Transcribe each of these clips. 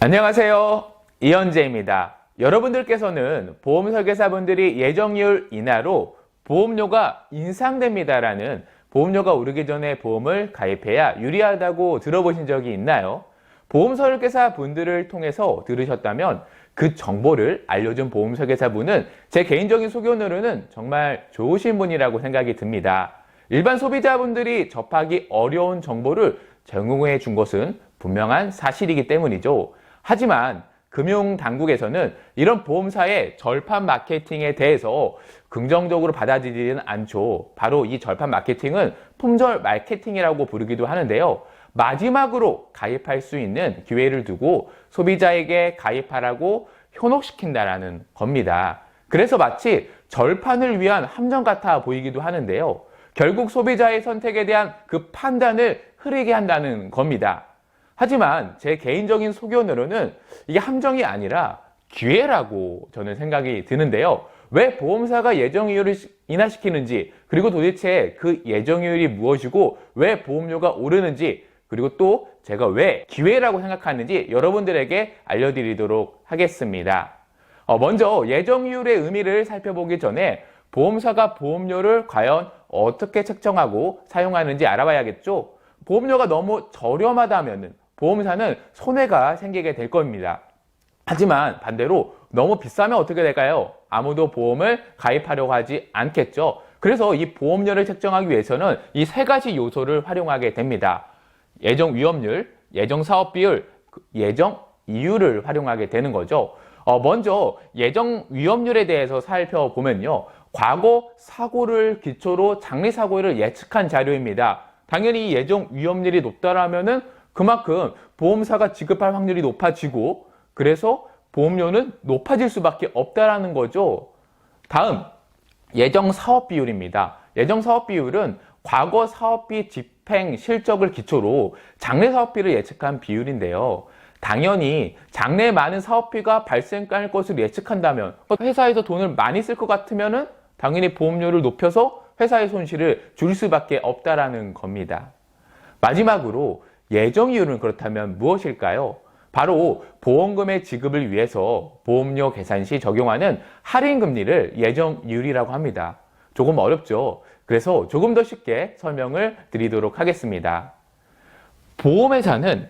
안녕하세요. 이현재입니다. 여러분들께서는 보험 설계사분들이 예정이율 인하로 보험료가 인상됩니다라는 보험료가 오르기 전에 보험을 가입해야 유리하다고 들어보신 적이 있나요? 보험 설계사 분들을 통해서 들으셨다면 그 정보를 알려준 보험 설계사분은 제 개인적인 소견으로는 정말 좋으신 분이라고 생각이 듭니다. 일반 소비자분들이 접하기 어려운 정보를 제공해 준 것은 분명한 사실이기 때문이죠. 하지만 금융당국에서는 이런 보험사의 절판 마케팅에 대해서 긍정적으로 받아들이지는 않죠. 바로 이 절판 마케팅은 품절 마케팅이라고 부르기도 하는데요. 마지막으로 가입할 수 있는 기회를 두고 소비자에게 가입하라고 현혹시킨다라는 겁니다. 그래서 마치 절판을 위한 함정 같아 보이기도 하는데요. 결국 소비자의 선택에 대한 그 판단을 흐리게 한다는 겁니다. 하지만 제 개인적인 소견으로는 이게 함정이 아니라 기회라고 저는 생각이 드는데요. 왜 보험사가 예정이율을 인하시키는지, 그리고 도대체 그 예정이율이 무엇이고 왜 보험료가 오르는지, 그리고 또 제가 왜 기회라고 생각하는지 여러분들에게 알려드리도록 하겠습니다. 먼저 예정이율의 의미를 살펴보기 전에 보험사가 보험료를 과연 어떻게 책정하고 사용하는지 알아봐야겠죠. 보험료가 너무 저렴하다면 보험사는 손해가 생기게 될 겁니다. 하지만 반대로 너무 비싸면 어떻게 될까요? 아무도 보험을 가입하려고 하지 않겠죠. 그래서 이 보험료를 책정하기 위해서는 이 세 가지 요소를 활용하게 됩니다. 예정 위험률, 예정 사업 비율, 예정 이율을 활용하게 되는 거죠. 먼저 예정 위험률에 대해서 살펴보면요. 과거 사고를 기초로 장래 사고를 예측한 자료입니다. 당연히 예정 위험률이 높다라면은 그만큼 보험사가 지급할 확률이 높아지고, 그래서 보험료는 높아질 수밖에 없다라는 거죠. 다음, 예정 사업 비율입니다. 예정 사업 비율은 과거 사업비 집행 실적을 기초로 장래 사업비를 예측한 비율인데요. 당연히 장래에 많은 사업비가 발생할 것을 예측한다면 회사에서 돈을 많이 쓸 것 같으면은 당연히 보험료를 높여서 회사의 손실을 줄 수밖에 없다라는 겁니다. 마지막으로 예정이율은 그렇다면 무엇일까요? 바로 보험금의 지급을 위해서 보험료 계산 시 적용하는 할인금리를 예정이율이라고 합니다. 조금 어렵죠? 그래서 조금 더 쉽게 설명을 드리도록 하겠습니다. 보험회사는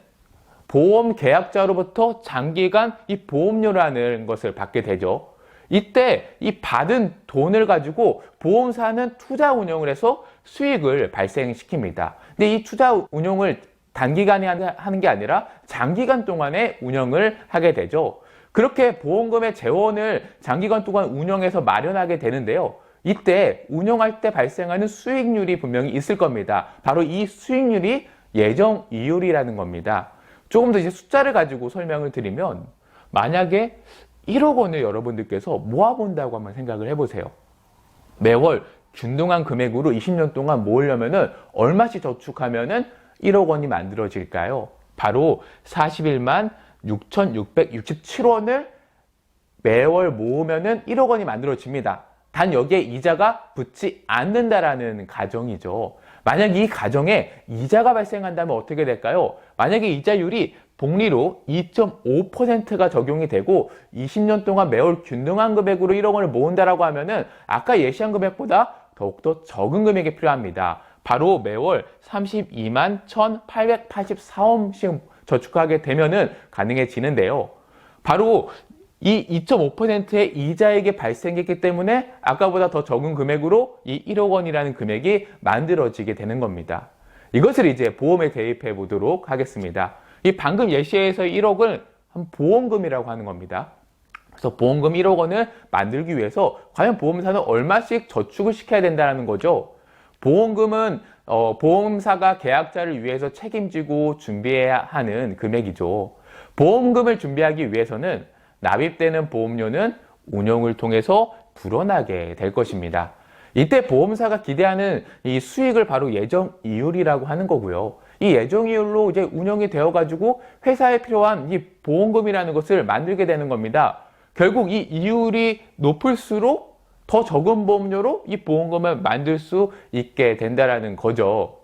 보험 계약자로부터 장기간 이 보험료라는 것을 받게 되죠. 이때 이 받은 돈을 가지고 보험사는 투자 운용을 해서 수익을 발생시킵니다. 근데 이 투자 운용을 단기간에 하는 게 아니라 장기간 동안에 운영을 하게 되죠. 그렇게 보험금의 재원을 장기간 동안 운영해서 마련하게 되는데요. 이때 운영할 때 발생하는 수익률이 분명히 있을 겁니다. 바로 이 수익률이 예정이율이라는 겁니다. 조금 더 이제 숫자를 가지고 설명을 드리면, 만약에 1억 원을 여러분들께서 모아본다고 한번 생각을 해보세요. 매월 균등한 금액으로 20년 동안 모으려면은 얼마씩 저축하면은 1억 원이 만들어질까요? 바로 41만 6,667원을 매월 모으면은 1억 원이 만들어집니다. 단 여기에 이자가 붙지 않는다라는 가정이죠. 만약 이 가정에 이자가 발생한다면 어떻게 될까요? 만약에 이자율이 복리로 2.5%가 적용이 되고 20년 동안 매월 균등한 금액으로 1억 원을 모은다라고 하면은 아까 예시한 금액보다 더욱더 적은 금액이 필요합니다. 바로 매월 32만 1,884원씩 저축하게 되면은 가능해지는데요. 바로 이 2.5%의 이자액이 발생했기 때문에 아까보다 더 적은 금액으로 이 1억 원이라는 금액이 만들어지게 되는 겁니다. 이것을 이제 보험에 대입해 보도록 하겠습니다. 이 방금 예시에서 1억을 한 보험금이라고 하는 겁니다. 그래서 보험금 1억 원을 만들기 위해서 과연 보험사는 얼마씩 저축을 시켜야 된다는 거죠. 보험금은 보험사가 계약자를 위해서 책임지고 준비해야 하는 금액이죠. 보험금을 준비하기 위해서는 납입되는 보험료는 운용을 통해서 불어나게 될 것입니다. 이때 보험사가 기대하는 이 수익을 바로 예정이율이라고 하는 거고요. 이 예정이율로 이제 운영이 되어가지고 회사에 필요한 이 보험금이라는 것을 만들게 되는 겁니다. 결국 이 이율이 높을수록 더 적은 보험료로 이 보험금을 만들 수 있게 된다는 거죠.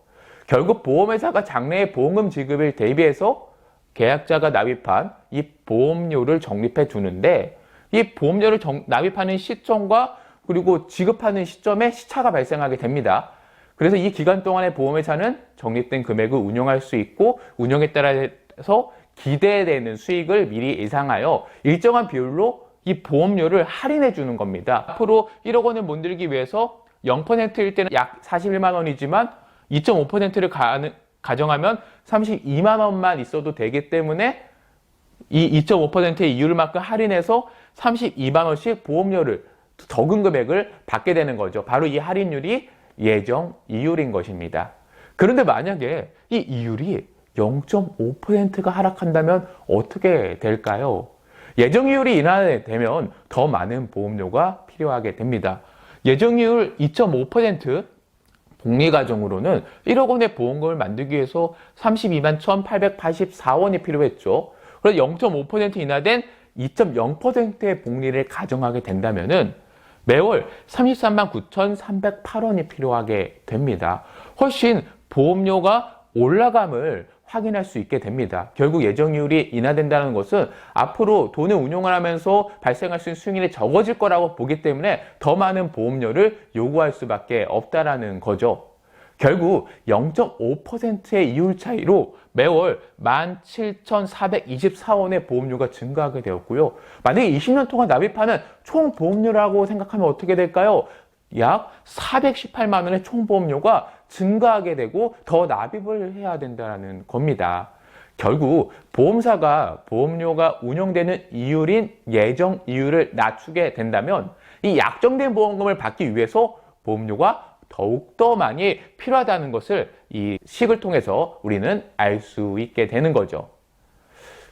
결국 보험회사가 장래에 보험금 지급을 대비해서 계약자가 납입한 이 보험료를 적립해 두는데 이 보험료를 납입하는 시점과 그리고 지급하는 시점에 시차가 발생하게 됩니다. 그래서 이 기간 동안에 보험회사는 적립된 금액을 운용할 수 있고 운용에 따라서 기대되는 수익을 미리 예상하여 일정한 비율로 이 보험료를 할인해 주는 겁니다. 앞으로 1억 원을 못들기 위해서 0%일 때는 약 41만 원이지만 2.5%를 가정하면 32만 원만 있어도 되기 때문에 이 2.5%의 이율만큼 할인해서 32만 원씩 보험료를 적은 금액을 받게 되는 거죠. 바로 이 할인율이 예정 이율인 것입니다. 그런데 만약에 이 이율이 0.5%가 하락한다면 어떻게 될까요? 예정 이율이 인하되면 더 많은 보험료가 필요하게 됩니다. 예정 이율 2.5% 복리 가정으로는 1억 원의 보험금을 만들기 위해서 32만 1,884원이 필요했죠. 그래서 0.5% 인하된 2.0%의 복리를 가정하게 된다면은 매월 33만 9,308원이 필요하게 됩니다. 훨씬 보험료가 올라감을 확인할 수 있게 됩니다. 결국 예정이율이 인하된다는 것은 앞으로 돈을 운용을 하면서 발생할 수 있는 수익률이 적어질 거라고 보기 때문에 더 많은 보험료를 요구할 수밖에 없다라는 거죠. 결국 0.5%의 이율 차이로 매월 17,424원의 보험료가 증가하게 되었고요. 만약에 20년 동안 납입하는 총 보험료라고 생각하면 어떻게 될까요? 약 418만 원의 총 보험료가 증가하게 되고 더 납입을 해야 된다는 겁니다. 결국 보험사가 보험료가 운용되는 이율인 예정 이율을 낮추게 된다면 이 약정된 보험금을 받기 위해서 보험료가 더욱더 많이 필요하다는 것을 이 식을 통해서 우리는 알 수 있게 되는 거죠.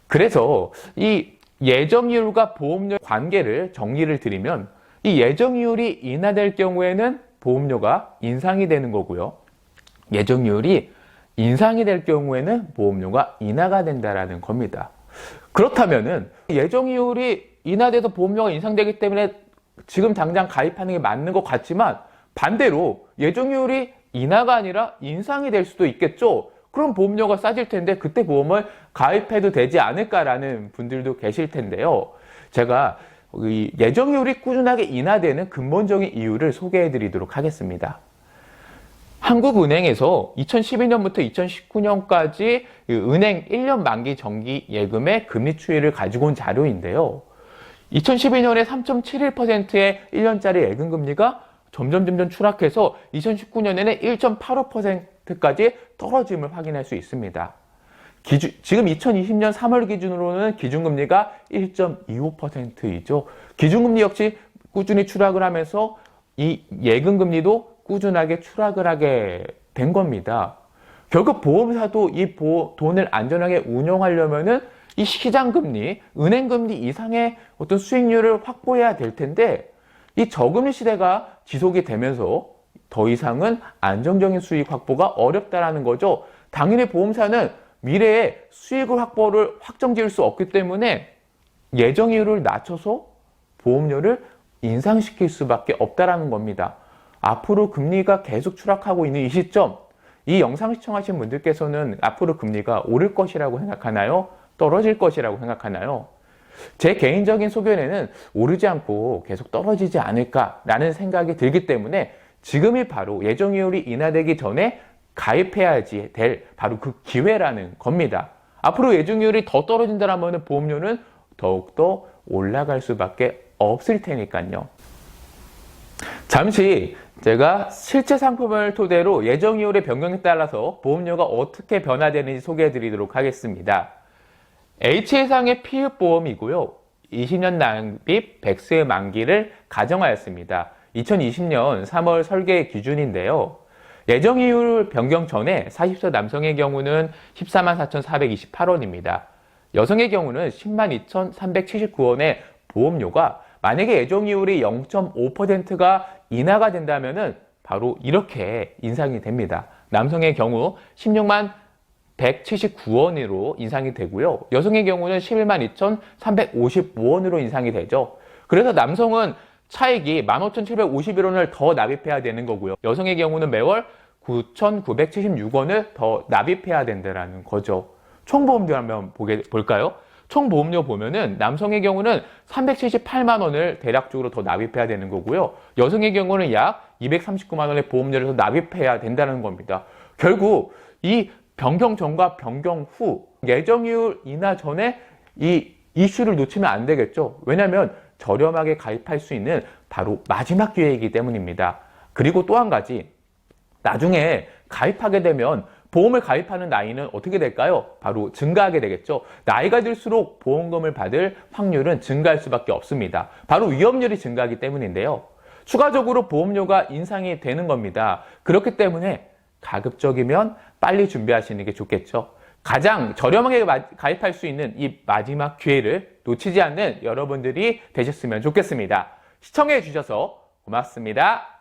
그래서 이 예정이율과 보험료 관계를 정리를 드리면 이 예정이율이 인하될 경우에는 보험료가 인상이 되는 거고요. 예정이율이 인상이 될 경우에는 보험료가 인하가 된다는 겁니다. 그렇다면은 예정이율이 인하돼서 보험료가 인상되기 때문에 지금 당장 가입하는 게 맞는 것 같지만 반대로 예정이율이 인하가 아니라 인상이 될 수도 있겠죠. 그럼 보험료가 싸질 텐데 그때 보험을 가입해도 되지 않을까라는 분들도 계실 텐데요. 제가 이 예정이율이 꾸준하게 인하되는 근본적인 이유를 소개해 드리도록 하겠습니다. 한국은행에서 2012년부터 2019년까지 은행 1년 만기 정기 예금의 금리 추이를 가지고 온 자료인데요. 2012년에 3.71%의 1년짜리 예금금리가 점점 추락해서 2019년에는 1.85%까지 떨어짐을 확인할 수 있습니다. 지금 2020년 3월 기준으로는 기준금리가 1.25%이죠. 기준금리 역시 꾸준히 추락을 하면서 이 예금금리도 꾸준하게 추락을 하게 된 겁니다. 결국 보험사도 이 돈을 안전하게 운용하려면은 이 시장금리, 은행금리 이상의 어떤 수익률을 확보해야 될 텐데 이 저금리 시대가 지속이 되면서 더 이상은 안정적인 수익 확보가 어렵다라는 거죠. 당연히 보험사는 미래에 수익을 확보를 확정 지을 수 없기 때문에 예정이율을 낮춰서 보험료를 인상시킬 수밖에 없다라는 겁니다. 앞으로 금리가 계속 추락하고 있는 이 시점, 이 영상 시청하신 분들께서는 앞으로 금리가 오를 것이라고 생각하나요? 떨어질 것이라고 생각하나요? 제 개인적인 소견에는 오르지 않고 계속 떨어지지 않을까라는 생각이 들기 때문에 지금이 바로 예정이율이 인하되기 전에 가입해야지 될 바로 그 기회라는 겁니다. 앞으로 예정이율이 더 떨어진다면 보험료는 더욱더 올라갈 수밖에 없을 테니까요. 잠시 제가 실제 상품을 토대로 예정이율의 변경에 따라서 보험료가 어떻게 변화되는지 소개해 드리도록 하겠습니다. H이상의 피읍보험이고요. 20년 납입 100세의 만기를 가정하였습니다. 2020년 3월 설계 기준인데요. 예정이율 변경 전에 40세 남성의 경우는 14만 4,428원입니다. 여성의 경우는 10만 2,379원의 보험료가 만약에 예정이율이 0.5%가 인하가 된다면은 바로 이렇게 인상이 됩니다. 남성의 경우 16만 179원으로 인상이 되고요. 여성의 경우는 11만 2,355원으로 인상이 되죠. 그래서 남성은 차익이 15,751원을 더 납입해야 되는 거고요. 여성의 경우는 매월 9,976원을 더 납입해야 된다는 거죠. 총보험료 한번 볼까요? 총보험료 보면은 남성의 경우는 378만 원을 대략적으로 더 납입해야 되는 거고요. 여성의 경우는 약 239만 원의 보험료를 더 납입해야 된다는 겁니다. 결국 이 변경 전과 변경 후 예정이율 인하 전에 이 이슈를 놓치면 안 되겠죠. 왜냐하면 저렴하게 가입할 수 있는 바로 마지막 기회이기 때문입니다. 그리고 또 한 가지, 나중에 가입하게 되면 보험을 가입하는 나이는 어떻게 될까요? 바로 증가하게 되겠죠. 나이가 들수록 보험금을 받을 확률은 증가할 수밖에 없습니다. 바로 위험률이 증가하기 때문인데요. 추가적으로 보험료가 인상이 되는 겁니다. 그렇기 때문에 가급적이면 빨리 준비하시는 게 좋겠죠. 가장 저렴하게 가입할 수 있는 이 마지막 기회를 놓치지 않는 여러분들이 되셨으면 좋겠습니다. 시청해 주셔서 고맙습니다.